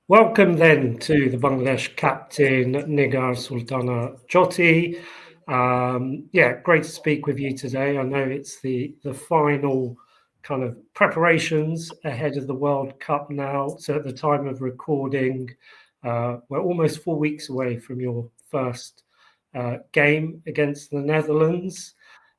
Welcome then to the Bangladesh captain, Nigar Sultana Joty. Yeah, great to speak with you today. I know it's the final kind of preparations ahead of the World Cup now. So at the time of recording, we're almost 4 weeks away from your first game against the Netherlands.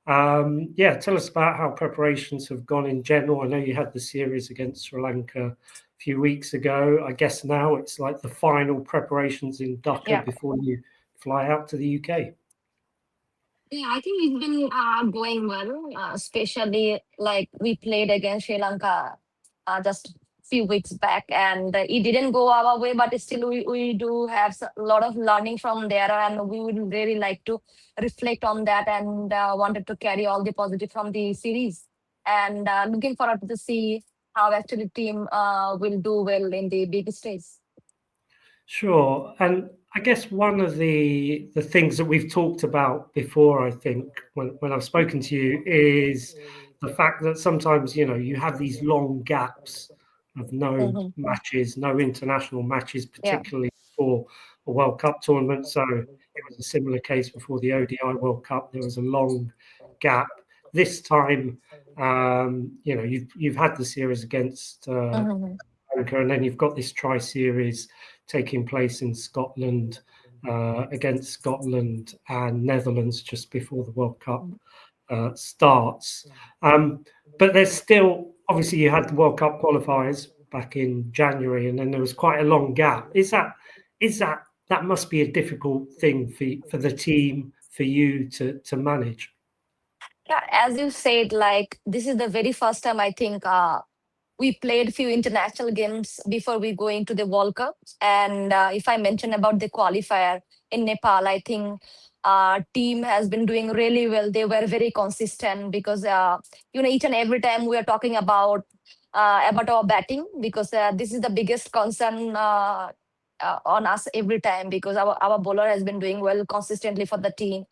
Yeah, tell us about how preparations have gone in general. I know you had the series against Sri Lanka few weeks ago. I guess now it's like the final preparations in Dhaka Yeah, before you fly out to the UK. yeah, I think it's been going well, especially like we played against Sri Lanka just few weeks back, and it didn't go our way, but still we do have a lot of learning from there, and we would really like to reflect on that and wanted to carry all the positive from the series, and looking forward to see how actually team will do well in the big stage. Sure. And I guess one of the things that we've talked about before, I think, when I've spoken to you, is the fact that sometimes, you have these long gaps of no Hmm. matches, no international matches, Yeah. particularly for a World Cup tournament. So it was a similar case before the ODI World Cup. There was a long gap. This time, you've had the series against Hmm. Lanka, and then you've got this tri-series taking place in Scotland against Scotland and Netherlands just before the World Cup starts. But there's still, obviously, you had the World Cup qualifiers back in January, and then there was quite a long gap. That must be a difficult thing for the team for you to manage? Yeah, as you said, like this is the very first time I think we played few international games before we go into the World Cup. And if I mention about the qualifier in Nepal, I think team has been doing really well. They were very consistent because each and every time we are talking about our batting because this is the biggest concern. On us every time because our bowler has been doing well consistently for the team.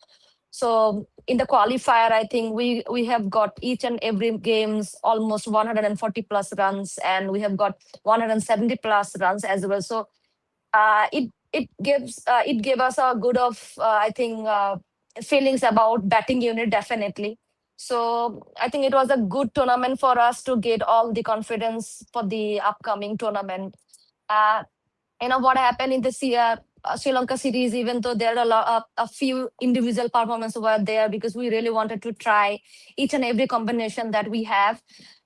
So in the qualifier, I think we have got each and every games almost 140 plus runs, and we have got 170 plus runs as well. So it gave us a good of I think feelings about batting unit definitely. So I think it was a good tournament for us to get all the confidence for the upcoming tournament. Uh, what happened in the Sri Lanka series, even though there are a few individual performances were there because we really wanted to try each and every combination that we have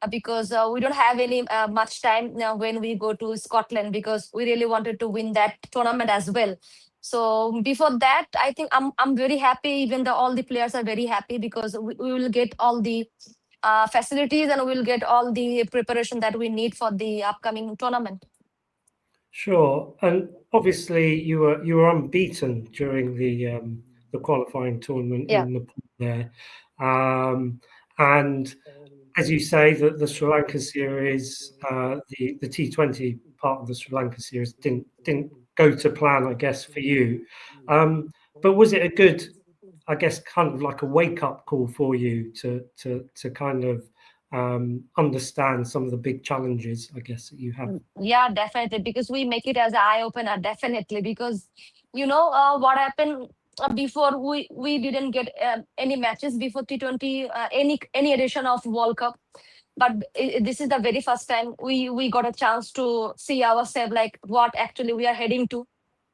because we don't have any much time now when we go to Scotland because we really wanted to win that tournament as well. So before that, I think I'm very happy. Even though all the players are very happy because we will get all the facilities and we'll get all the preparation that we need for the upcoming tournament. Sure. And obviously you were unbeaten during the qualifying tournament Yeah. in Nepal there. Um, and as you say, the Sri Lanka series, the T20 part of the Sri Lanka series didn't go to plan, I guess, for you. But was it a good, I guess, kind of like a wake up call for you to kind of understand some of the big challenges, I guess, that you have? Yeah, definitely. Because we make it as an eye opener, definitely. Because what happened before we didn't get any matches before T20, any edition of World Cup. But this is the very first time we got a chance to see ourselves like what actually we are heading to,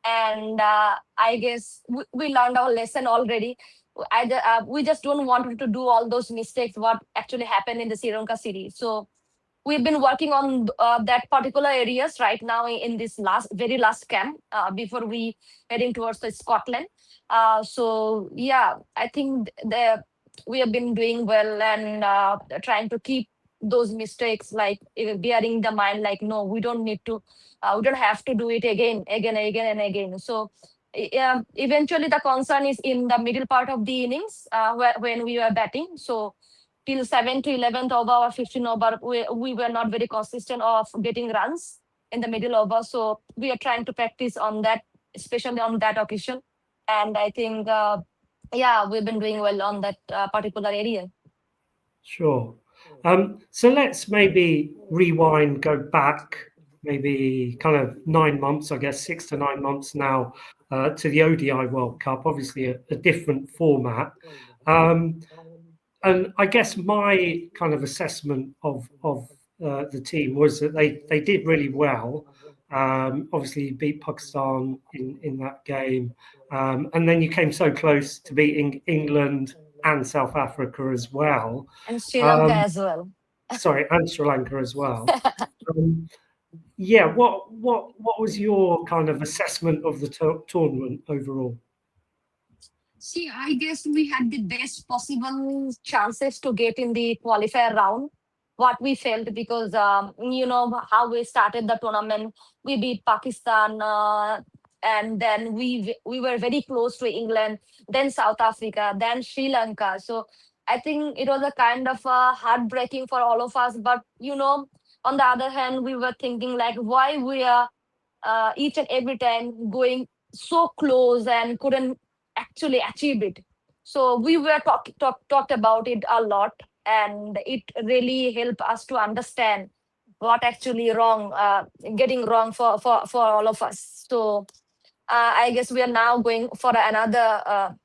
and I guess we learned our lesson already. We just don't want to do all those mistakes what actually happened in the Sri Lanka series. So we've been working on that particular areas right now in this very last camp before we heading towards the Scotland. So yeah, I think we have been doing well and trying to keep those mistakes like bearing the mind like no, we don't have to do it again and again. So yeah, eventually the concern is in the middle part of the innings when we were batting. So till 7 to 11th over or 15 over, we were not very consistent of getting runs in the middle over. So we are trying to practice on that, especially on that occasion. And I think, yeah, we've been doing well on that particular area. Sure. So let's maybe rewind, go back maybe kind of 9 months, I guess 6 to 9 months now, to the ODI World Cup, obviously a different format. And I guess my kind of assessment of the team was that they did really well. Obviously, beat Pakistan in that game, and then you came so close to beating England and South Africa as well. And Sri Lanka as well. Sorry, and Sri Lanka as well. Yeah, what was your kind of assessment of the tournament overall? See, I guess we had the best possible chances to get in the qualifier round. What we felt, because you know how we started the tournament, we beat Pakistan, and then we were very close to England, then South Africa, then Sri Lanka. So I think it was a kind of heartbreaking for all of us. But on the other hand, we were thinking like, why we are each and every time going so close and couldn't actually achieve it. So we were talked about it a lot, and it really helped us to understand what actually wrong, getting wrong for all of us. So I guess we are now going for another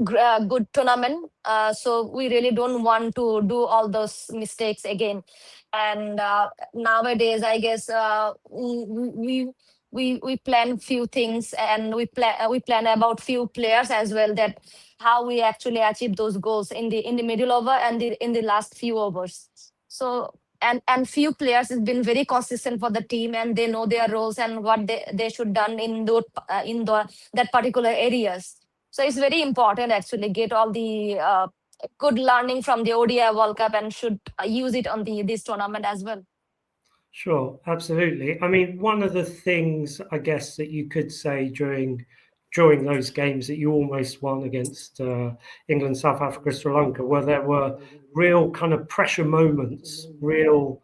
good tournament. So we really don't want to do all those mistakes again. And nowadays, I guess we plan few things, and we plan about few players as well, that how we actually achieve those goals in the middle over and in the last few overs. So and few players has been very consistent for the team, and they know their roles and what they should done in the that particular areas. So it's very important actually get all the good learning from the ODI World Cup, and should use it on this tournament as well. Sure, absolutely. I mean, one of the things I guess that you could say during those games that you almost won against England, South Africa, Sri Lanka, where there were real kind of pressure moments, real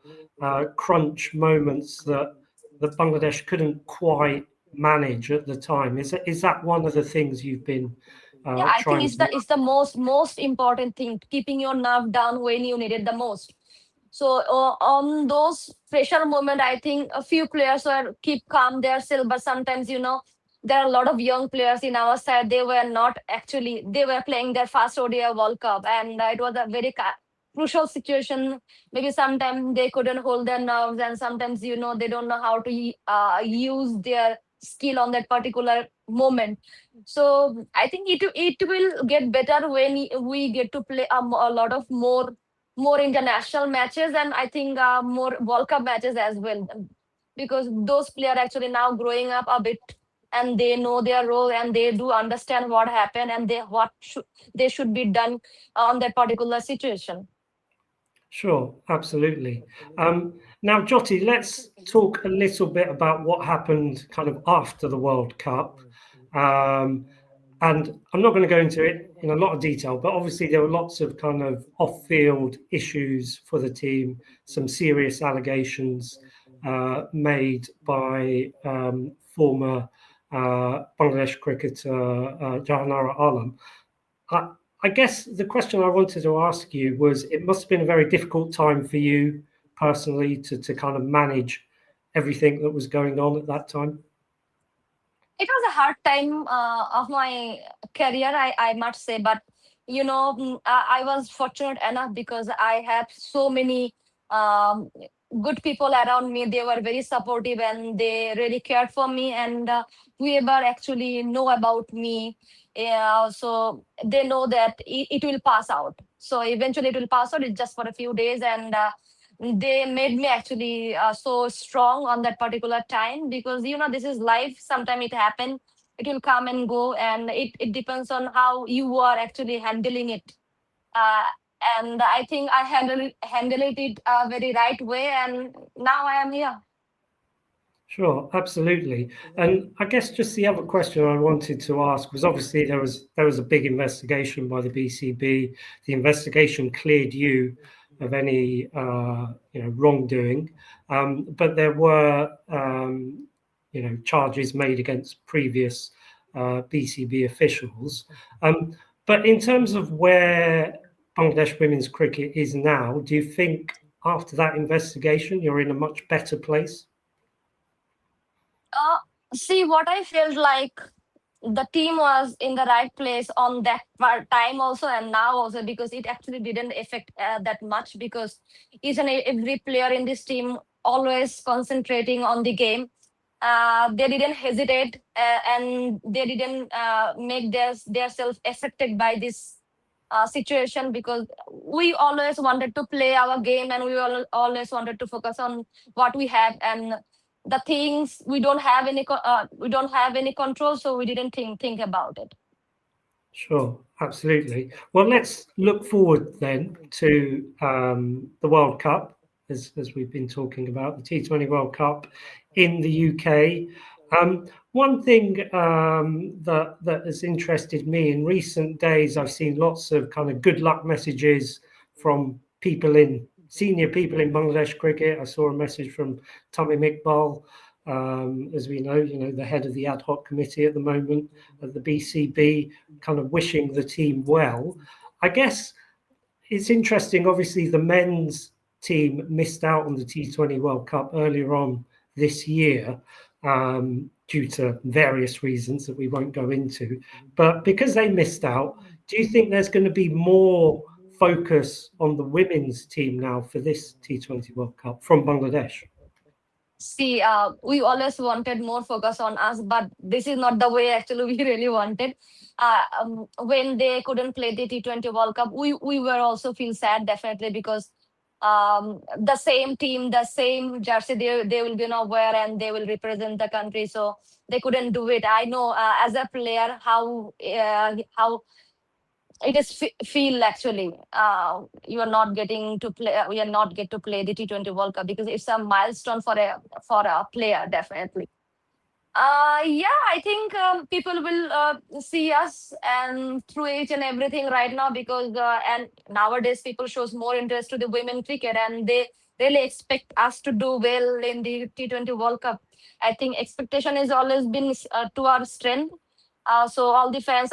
crunch moments that Bangladesh couldn't quite manage at the time. Is that one of the things you've been Yeah, I think trying it's to? the most important thing, keeping your nerve down when you need it the most. So on those pressure moment, I think a few players were keep calm themselves, but sometimes there are a lot of young players in our side. They were not actually, they were playing their first ODI World Cup, and it was a very crucial situation. Maybe sometimes they couldn't hold their nerves, and sometimes they don't know how to use their skill on that particular moment. So I think it will get better when we get to play a lot of more international matches, and I think more World Cup matches as well, because those players actually now growing up a bit, and they know their role, and they do understand what happened, and they should be done on that particular situation. Sure, absolutely. Now, Joty, let's talk a little bit about what happened kind of after the World Cup. And I'm not going to go into it in a lot of detail, but obviously there were lots of kind of off-field issues for the team, some serious allegations made by former Bangladesh cricketer Jahanara Alam. I guess the question I wanted to ask you was, it must have been a very difficult time for you personally to kind of manage everything that was going on at that time. It was a hard time of my career, I must say, but I was fortunate enough because I have so many um, good people around me. They were very supportive, and they really cared for me, and whoever actually know about me, so they know that it will pass out. So eventually it will pass out. It's just for a few days, and they made me actually so strong on that particular time, because this is life. Sometimes it happen, it will come and go, and it depends on how you are actually handling it. uh, and I think I handled it very right way, and now I am here. Sure, absolutely. And I guess just the other question I wanted to ask was, obviously there was a big investigation by the BCB. The investigation cleared you of any wrongdoing, but there were charges made against previous BCB officials. But in terms of where Bangladesh women's cricket is now, do you think after that investigation you're in a much better place? Uh, See, what I felt like the team was in the right place on that time also and now also, because it actually didn't affect that much, because each and every player in this team always concentrating on the game. They didn't hesitate, and they didn't make their self affected by this situation, because we always wanted to play our game, and we always wanted to focus on what we have, and the things we don't have any control, so we didn't think about it. Sure, absolutely. Well, let's look forward then to the World Cup, as we've been talking about, the T20 World Cup in the UK. One thing that has interested me in recent days, I've seen lots of kind of good luck messages from senior people in Bangladesh cricket. I saw a message from Tamim Iqbal, as we know, the head of the ad hoc committee at the moment at the BCB, kind of wishing the team well. I guess it's interesting. Obviously, the men's team missed out on the T20 World Cup earlier on this year due to various reasons that we won't go into. But because they missed out, do you think there's going to be more focus on the women's team now for this T20 World Cup from Bangladesh? See, we always wanted more focus on us, but this is not the way actually we really wanted. When they couldn't play the T20 World Cup, we were also feel sad, definitely, because the same team, the same jersey, they will be now wear, and they will represent the country. So they couldn't do it. I know, as a player, how it is feel actually. You are not getting to play. We are not get to play the T20 World Cup, because it's a milestone for a player, definitely. Yeah, I think people will see us and through each and everything right now, because and nowadays people shows more interest to the women cricket, and they really expect us to do well in the T20 World Cup. I think expectation has always been to our strength. So all the fans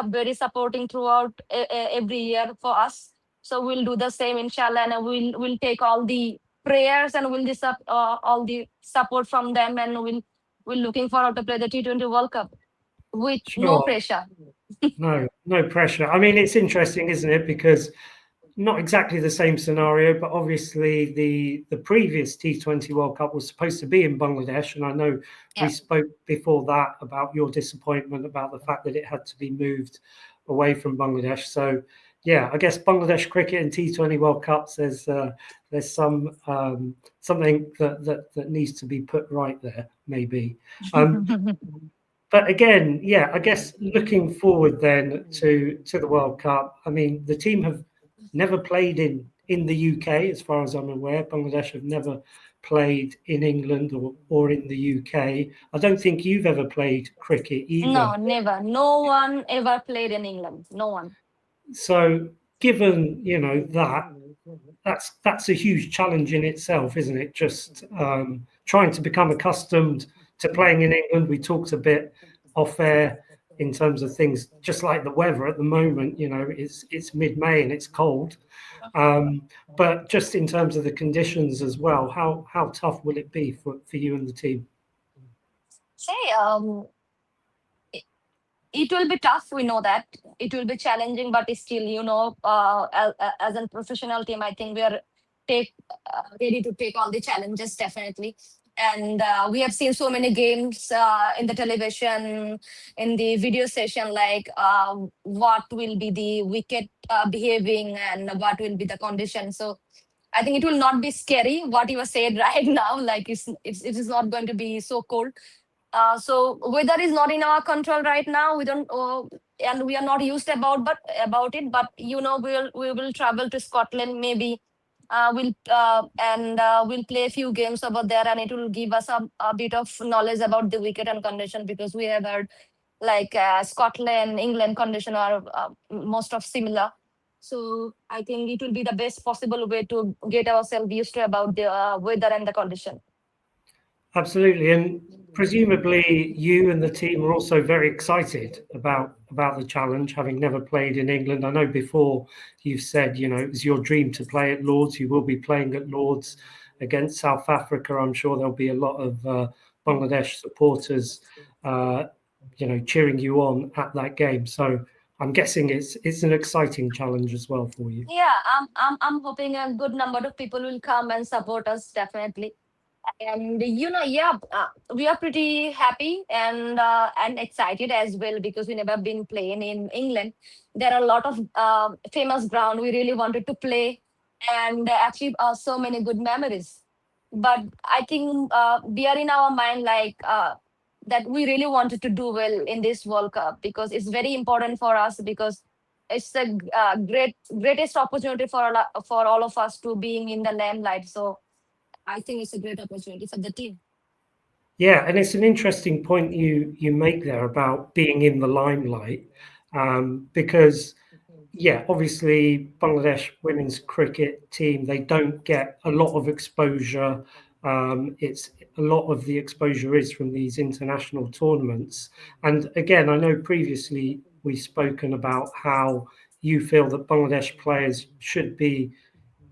very supporting throughout every year for us. So we'll do the same, inshallah, and we'll take all the prayers, and all the support from them, and we're looking forward to play the T20 World Cup with no Sure. pressure. No pressure. I mean, it's interesting, isn't it? Because not exactly the same scenario, but obviously the previous T20 World Cup was supposed to be in Bangladesh, and I know we Yeah. spoke before that about your disappointment about the fact that it had to be moved away from Bangladesh. So, yeah, I guess Bangladesh cricket and T20 World Cups, there's something that needs to be put right there, maybe. But again, yeah, I guess looking forward then to the World Cup. I mean, the team have never played in the UK, as far as I'm aware. Bangladesh have never played in England or in the UK. I don't think you've ever played cricket either. No, never. No one ever played in England. No one. So, given that's a huge challenge in itself, isn't it? Just trying to become accustomed to playing in England. We talked a bit off air in terms of things, just like the weather at the moment. It's mid-May and it's cold, but just in terms of the conditions as well, how tough will it be for you and the team? Say, it will be tough. We know that it will be challenging, but still, as a professional team, I think we are take ready to take all the challenges, definitely. And we have seen so many games in the television, in the video session, like what will be the wicket behaving, and what will be the condition. So I think it will not be scary what you were said right now. Like it is not going to be so cold. So weather is not in our control right now. We don't, and we are not used about it. But we will travel to Scotland maybe. We'll play a few games over there, and it will give us a bit of knowledge about the wicket and condition, because we have heard like Scotland, England condition are most of similar. So I think it will be the best possible way to get ourselves used to about the weather and the condition. Absolutely, and presumably you and the team are also very excited about the challenge, having never played in England. I know before you've said, it was your dream to play at Lords. You will be playing at Lords against South Africa. I'm sure there'll be a lot of Bangladesh supporters, cheering you on at that game. So I'm guessing it's an exciting challenge as well for you. Yeah, I'm hoping a good number of people will come and support us, definitely. And yeah, we are pretty happy and excited as well, because we never been playing in England. There are a lot of famous ground we really wanted to play and achieve so many good memories. But I think we are in our mind like that we really wanted to do well in this World Cup, because it's very important for us, because it's the greatest opportunity for all of us to being in the limelight. So I think it's a great opportunity for the team. Yeah, and it's an interesting point you make there about being in the limelight, because obviously Bangladesh women's cricket team, they don't get a lot of exposure. It's a lot of the exposure is from these international tournaments. And again, I know previously we've spoken about how you feel that Bangladesh players should be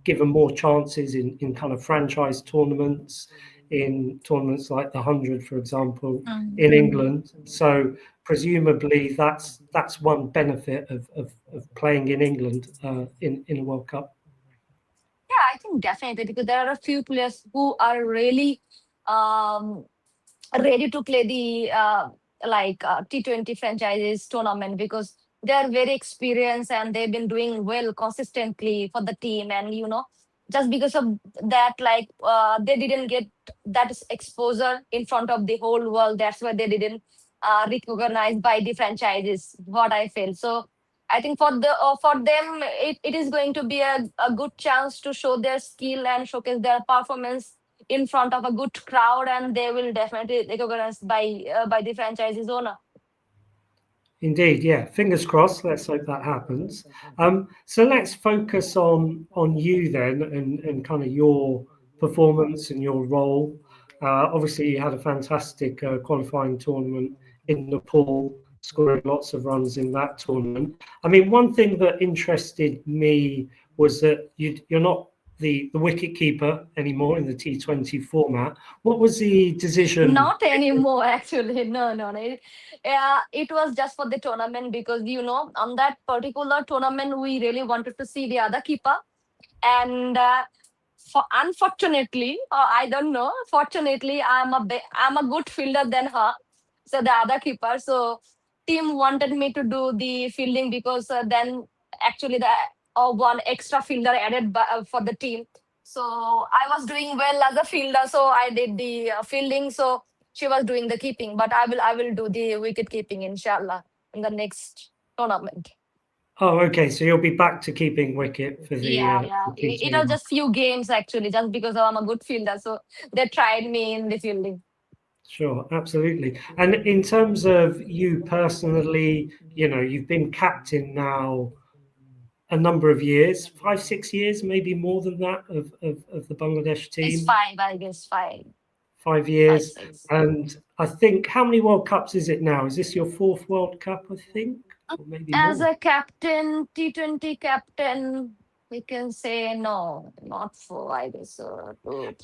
given more chances in kind of franchise tournaments, in tournaments like the 100, for example, in England. So presumably that's one benefit of playing in England in a World Cup. Yeah, I think definitely, because there are a few players who are really um, ready to play the T20 franchises tournament, because they are very experienced and they've been doing well consistently for the team. And just because of that, like they didn't get that exposure in front of the whole world. That's why they didn't recognized by the franchises. What I feel. So I think for them, it is going to be a good chance to show their skill and showcase their performance in front of a good crowd, and they will definitely recognized by the franchise's owner. Indeed, yeah. Fingers crossed. Let's hope that happens. So let's focus on you then, and kind of your performance and your role. Obviously, you had a fantastic qualifying tournament in Nepal, scoring lots of runs in that tournament. I mean, one thing that interested me was that you're not the wicket keeper anymore in the T20 format. What was the decision? Not anymore, actually. No, no, no. It was just for the tournament, because on that particular tournament we really wanted to see the other keeper. And unfortunately, or I don't know, fortunately, I'm a good fielder than her, so the other keeper. So team wanted me to do the fielding, because then actually the one extra fielder added for the team. So I was doing well as a fielder, so I did the fielding. So she was doing the keeping, but I will do the wicket keeping, inshallah, in the next tournament. Oh, okay. So you'll be back to keeping wicket for Yeah, yeah. the It T20 was World just few games, actually, just because I'm a good fielder. So they tried me in the fielding. Sure, absolutely. And in terms of you personally, you've been captain now a number of years, 5, 6 years, maybe more than that, of the Bangladesh It's team, five, I guess, five, 5 years. 6. And I think, how many World Cups is it now? Is this your fourth World Cup, I think, or maybe As more? a captain, T20 captain, we can say no, not four, I guess. 2, 3.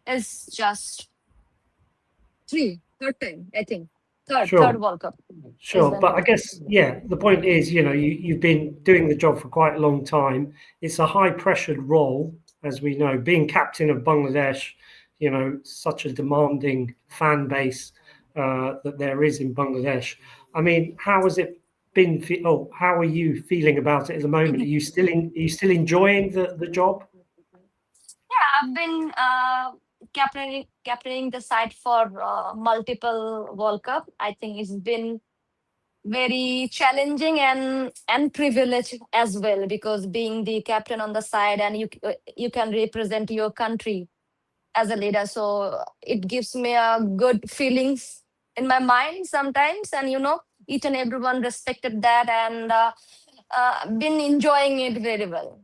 It's just three, third time, I think. Sure. Third World Cup is Sure, when but I it. guess, yeah, the point is, you've been doing the job for quite a long time. It's a high pressured role, as we know, being captain of Bangladesh, such a demanding fan base that there is in Bangladesh. I mean, how has it been? How are you feeling about it at the moment? Are you still enjoying the job? Yeah, I've been captaining the side for multiple World Cup. I think it's been very challenging and privileged as well, because being the captain on the side, and you can represent your country as a leader. So it gives me a good feelings in my mind sometimes, and each and everyone respected that, and been enjoying it very well.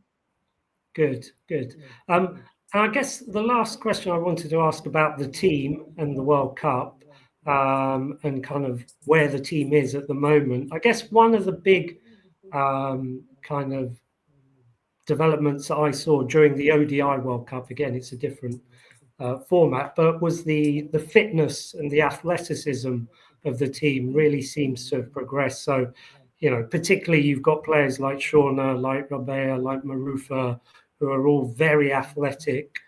Good, good. And I guess the last question I wanted to ask about the team and the World Cup, and kind of where the team is at the moment. I guess one of the big kind of developments that I saw during the ODI World Cup. Again, it's a different format, but was the fitness and the athleticism of the team really seems to have progressed. So, particularly you've got players like Shauna, like Rabea, like Marufa, who are all very athletic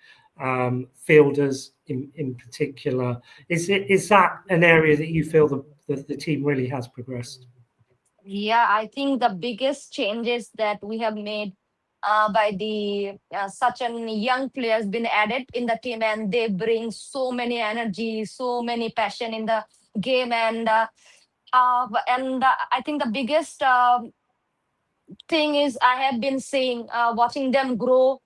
fielders in particular. Is that an area that you feel the team really has progressed? Yeah, I think the biggest changes that we have made by the such an young players been added in the team, and they bring so many energy, so many passion in the game, and I think the biggest thing is I have been seeing, watching them grow,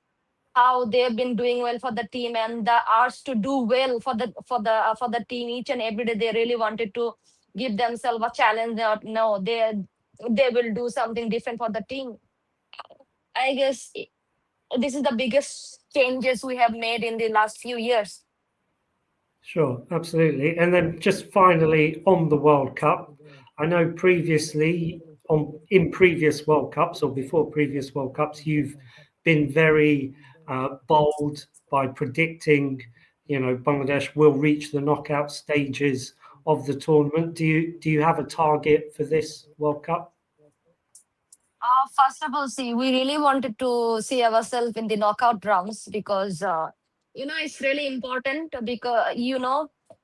how they've been doing well for the team, and the urge to do well for the team each and every day. They really wanted to give themselves a challenge. Or no, they will do something different for the team. I guess this is the biggest changes we have made in the last few years. Sure, absolutely. And then just finally on the World Cup, I know previously in previous World Cups or before previous World Cups, you've been very bold by predicting, Bangladesh will reach the knockout stages of the tournament. Do you have a target for this World Cup? First of all, see, we really wanted to see ourselves in the knockout rounds because it's really important because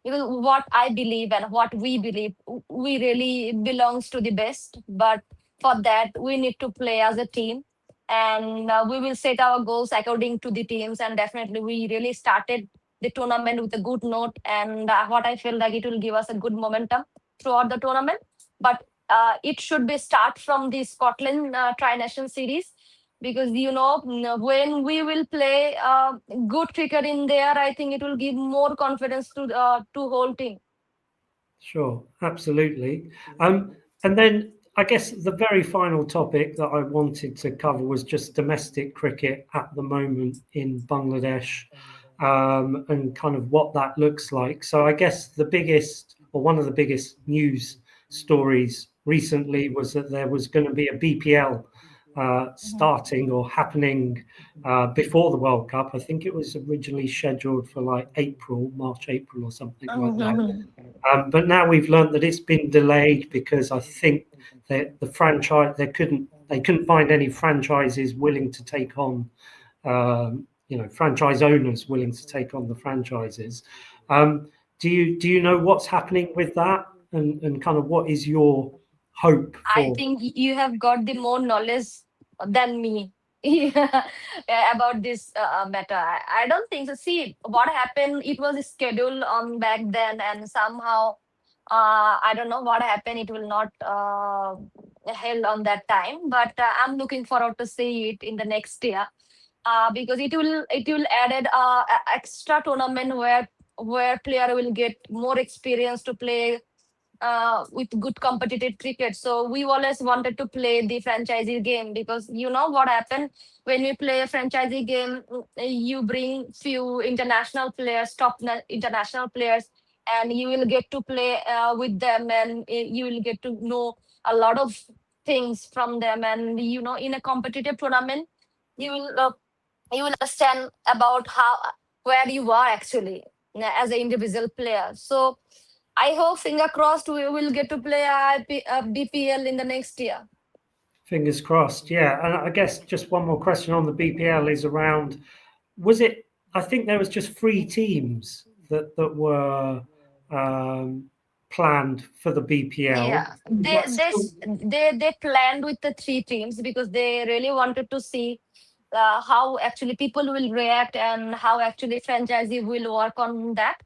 what I believe and what we believe, we really belongs to the best. But for that, we need to play as a team, and we will set our goals according to the teams. And definitely, we really started the tournament with a good note, and what I feel like it will give us a good momentum throughout the tournament. But it should be start from the Scotland Tri-Nation Series because when we will play good cricket in there, I think it will give more confidence to whole team. Sure, absolutely. And then I guess the very final topic that I wanted to cover was just domestic cricket at the moment in Bangladesh, and kind of what that looks like. So I guess the biggest, or one of the biggest news stories recently was that there was going to be a BPL starting or happening before the World Cup. I think it was originally scheduled for like March, April, or something like that. Mhm. But now we've learned that it's been delayed because I think that the franchise they couldn't find any franchises willing to take on, franchise owners willing to take on the franchises. Do you know what's happening with that, and kind of what is your hope I for? think you have got the more knowledge than me about this matter. I don't think so. See, what happened, it was scheduled on back then, and somehow, I don't know what happened. It will not held on that time, but I'm looking forward to see it in the next year because it will added extra tournament where player will get more experience to play with good competitive cricket. So we always wanted to play the franchisee game because you know what happened when we play a franchisee game, you bring few international players, international players, and you will get to play with them, and you will get to know a lot of things from them. And in a competitive tournament, you will understand about how where you are actually as an individual player. So I hope, finger crossed, we will get to play BPL in the next year. Fingers crossed. Yeah, and I guess just one more question on the BPL is around. Was it? I think there was just three teams that were planned for the BPL. Yeah, Is that still? they planned with the three teams because they really wanted to see how actually people will react and how actually franchisee will work on that.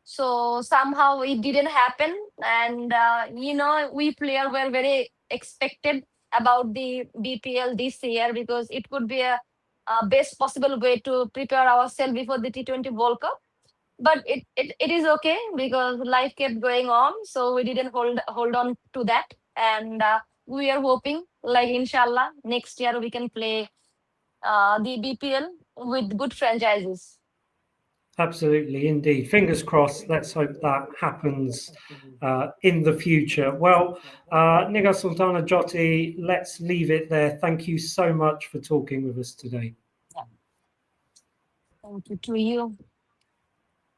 So somehow it didn't happen, and we player were very expected about the BPL this year because it could be a best possible way to prepare ourselves before the T20 World Cup. But it is okay because life kept going on, so we didn't hold on to that, and we are hoping like inshallah next year we can play the BPL with good franchises. Absolutely, indeed. Fingers crossed. Let's hope that happens in the future. Well, Nigar Sultana Joty, let's leave it there. Thank you so much for talking with us today. Thank you to you.